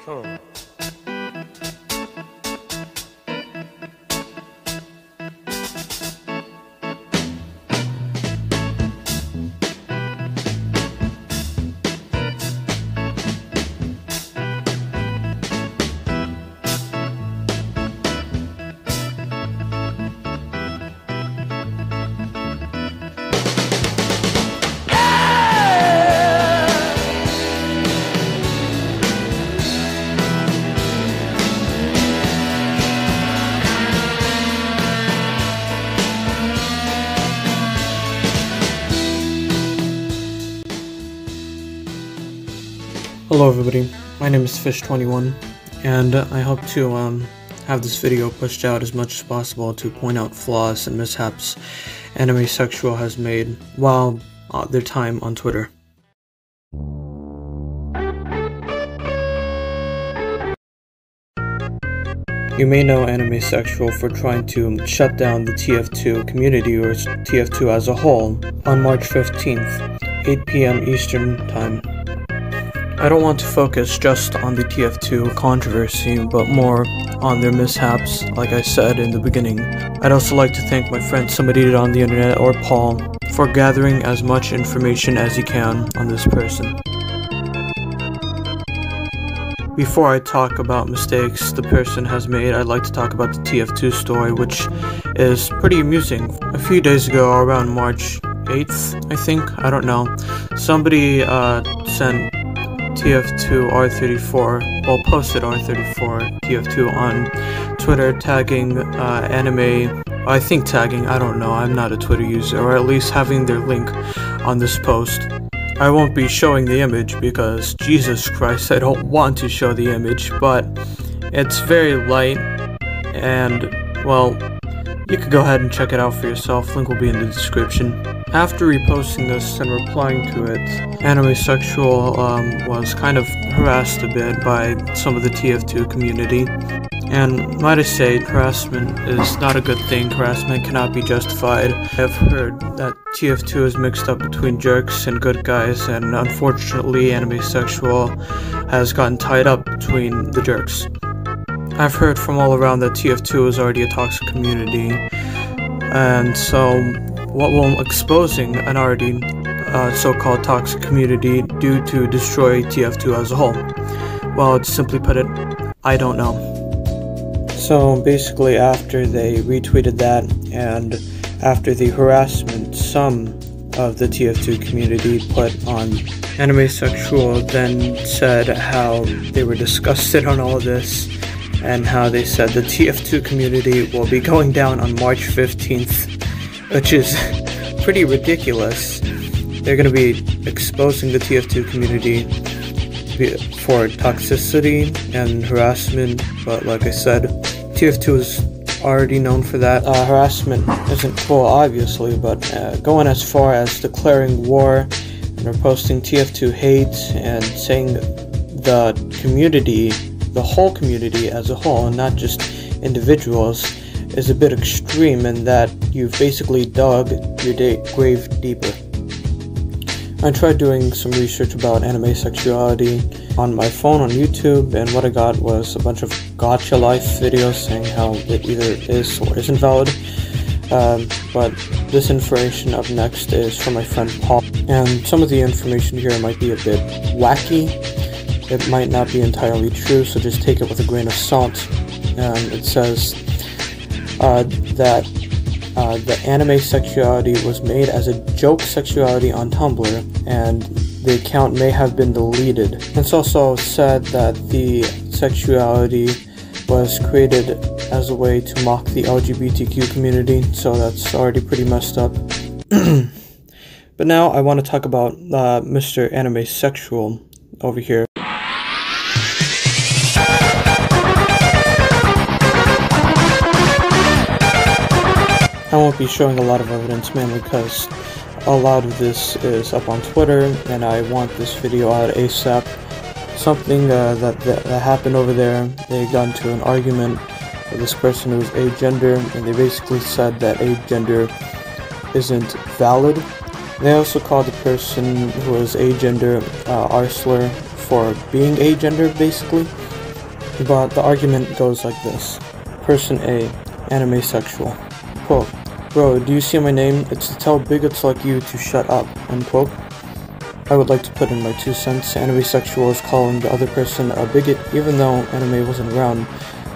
come. Hello everybody, my name is Fish21, and I hope to have this video pushed out as much as possible to point out flaws and mishaps Animesexual has made while their time on Twitter. You may know Animesexual for trying to shut down the TF2 community, or TF2 as a whole, on March 15th, 8 PM Eastern Time. I don't want to focus just on the TF2 controversy, but more on their mishaps, like I said in the beginning. I'd also like to thank my friend Somebody on the internet, or Paul, for gathering as much information as he can on this person. Before I talk about mistakes the person has made, I'd like to talk about the TF2 story, which is pretty amusing. A few days ago, around March 8th, I think, I don't know, somebody sent TF2 R34, well, posted R34 TF2 on Twitter, tagging anime, I think tagging, I don't know, I'm not a Twitter user, or at least having their link on this post. I won't be showing the image because, Jesus Christ, I don't want to show the image, but it's very light, and, well, you could go ahead and check it out for yourself, link will be in the description. After reposting this and replying to it, Animesexual was kind of harassed a bit by some of the TF2 community. And might I say, harassment is not a good thing. Harassment cannot be justified. I've heard that TF2 is mixed up between jerks and good guys, and unfortunately Animesexual has gotten tied up between the jerks. I've heard from all around that TF2 is already a toxic community, and so what will exposing an already so-called toxic community do to destroy TF2 as a whole? Well, to simply put it, I don't know. So basically, after they retweeted that, and after the harassment some of the TF2 community put on, Animesexual then said how they were disgusted on all of this, and how they said the TF2 community will be going down on March 15th, which is pretty ridiculous. They're going to be exposing the TF2 community for toxicity and harassment, but like I said, TF2 is already known for that. Harassment isn't cool, obviously, but going as far as declaring war and reposting TF2 hate and saying the community, the whole community as a whole, and not just individuals, is a bit extreme, in that you've basically dug your grave deeper. I tried doing some research about Animesexuality on my phone on YouTube, and what I got was a bunch of gotcha life videos saying how it either is or isn't valid. But this information up next is from my friend Paul, and some of the information here might be a bit wacky. It might not be entirely true, so just take it with a grain of salt. It says that the Animesexuality was made as a joke sexuality on Tumblr, and the account may have been deleted. It's also said that the sexuality was created as a way to mock the LGBTQ community, so that's already pretty messed up. But now I want to talk about Mr. Animesexual over here. I won't be showing a lot of evidence, mainly because a lot of this is up on Twitter, and I want this video out ASAP. Something that happened over there, they got into an argument with this person who was agender, and they basically said that agender isn't valid. They also called the person who was agender Arsler for being agender, basically. But the argument goes like this. Person A, Animesexual. Quote, "Bro, do you see my name? It's to tell bigots like you to shut up." Unquote. I would like to put in my 2 cents. Animesexual is calling the other person a bigot, even though anime wasn't around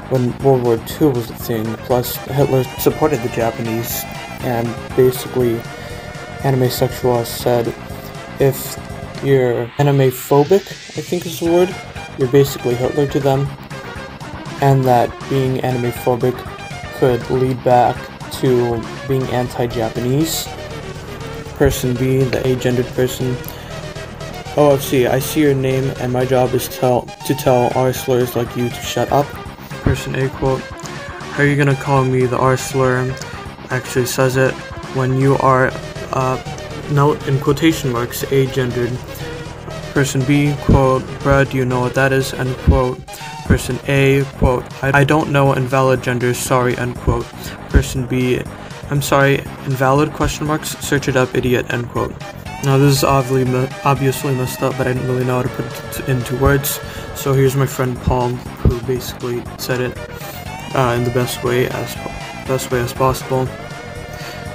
when World War II was a thing. Plus, Hitler supported the Japanese, and basically, Animesexual has said, if you're anime-phobic, I think is the word, you're basically Hitler to them, and that being anime-phobic could lead back to being anti-Japanese. Person B, the agendered person. OFC, I see your name, and my job is to tell R slurs like you to shut up. Person A, quote, "How are you gonna call me the R slur?" Actually says it when you are, note in quotation marks, agendered. Person B, quote, "Bruh, do you know what that is?" End quote. Person A, quote, I don't know invalid genders, sorry," end quote. Person B, "I'm sorry, invalid, question marks, search it up, idiot," end quote. Now this is obviously messed up, but I didn't really know how to put it into words, so here's my friend Paul, who basically said it in the best way as possible.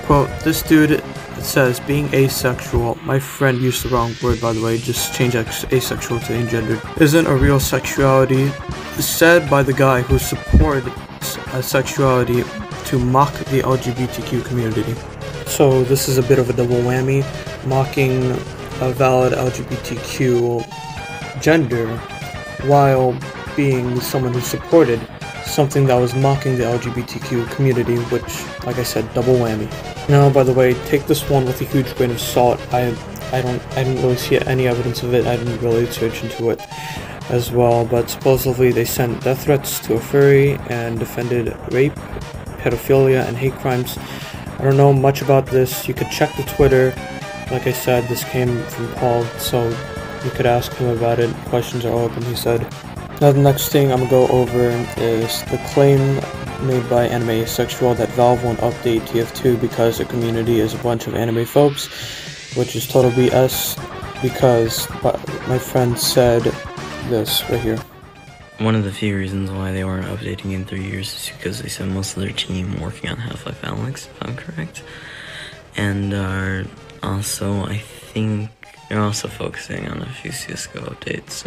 Quote, "This dude says being asexual," my friend used the wrong word by the way, just change asexual to agendered, "isn't a real sexuality, said by the guy who supports sexuality to mock the LGBTQ community." So this is a bit of a double whammy, mocking a valid LGBTQ gender while being someone who supported something that was mocking the LGBTQ community, which, like I said, double whammy. Now, by the way, take this one with a huge grain of salt. I didn't really see any evidence of it. I didn't really search into it as well, but supposedly they sent death threats to a furry and defended rape, pedophilia, and hate crimes. I don't know much about this. You could check the Twitter. Like I said, this came from Paul, so you could ask him about it. Questions are open, he said. Now the next thing I'm going to go over is the claim made by Animesexual that Valve won't update TF2 because the community is a bunch of anime phobes, which is total BS, because my friend said this right here. One of the few reasons why they weren't updating in 3 years is because they spent most of their team working on Half-Life Alyx, if I'm correct. And also, I think they're also focusing on a few CSGO updates.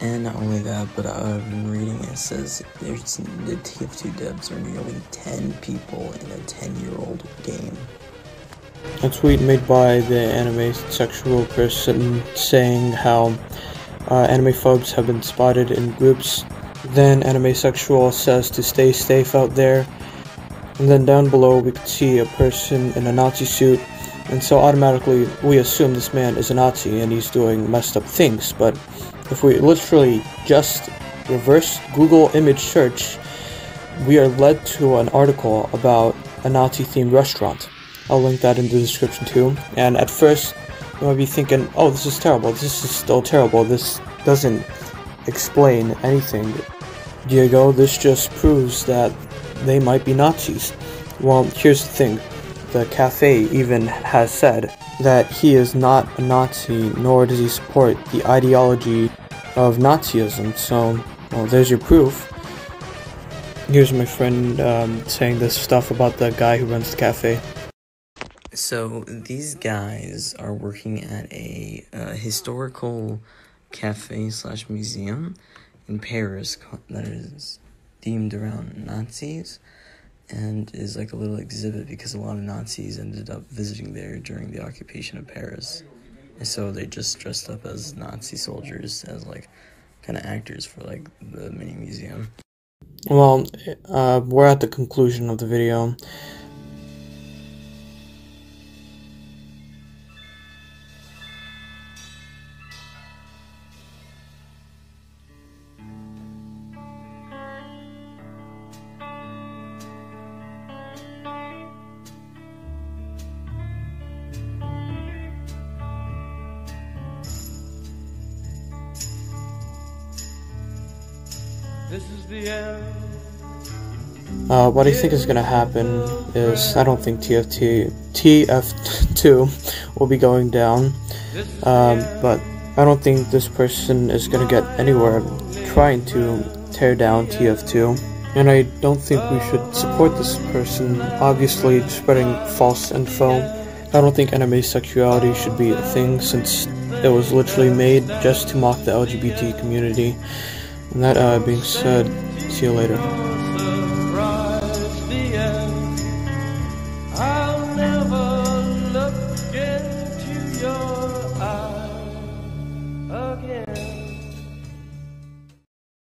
And not only that, but I've been reading, it says the TF2 devs are nearly 10 people in a 10-year-old game. A tweet made by the Animesexual person saying how anime phobes have been spotted in groups. Then Animesexual says to stay safe out there. And then down below we could see a person in a Nazi suit. And so automatically we assume this man is a Nazi and he's doing messed up things. But if we literally just reverse Google image search, we are led to an article about a Nazi-themed restaurant. I'll link that in the description too. And at first, you might be thinking, oh, this is terrible, this is still terrible, this doesn't explain anything. Diego, this just proves that they might be Nazis. Well, here's the thing. The cafe even has said that he is not a Nazi, nor does he support the ideology of Nazism, so, well, there's your proof. Here's my friend saying this stuff about the guy who runs the cafe. So, these guys are working at a historical cafe/museum in Paris that is themed around Nazis, and is like a little exhibit because a lot of Nazis ended up visiting there during the occupation of Paris. And so they just dressed up as Nazi soldiers as like kind of actors for like the mini museum. Well, we're at the conclusion of the video. This is the end. What I think is gonna happen is I don't think TF2 will be going down, but I don't think this person is gonna get anywhere trying to tear down TF2. And I don't think we should support this person, obviously spreading false info. I don't think animesexuality should be a thing since it was literally made just to mock the LGBT community. And that being said, see you later.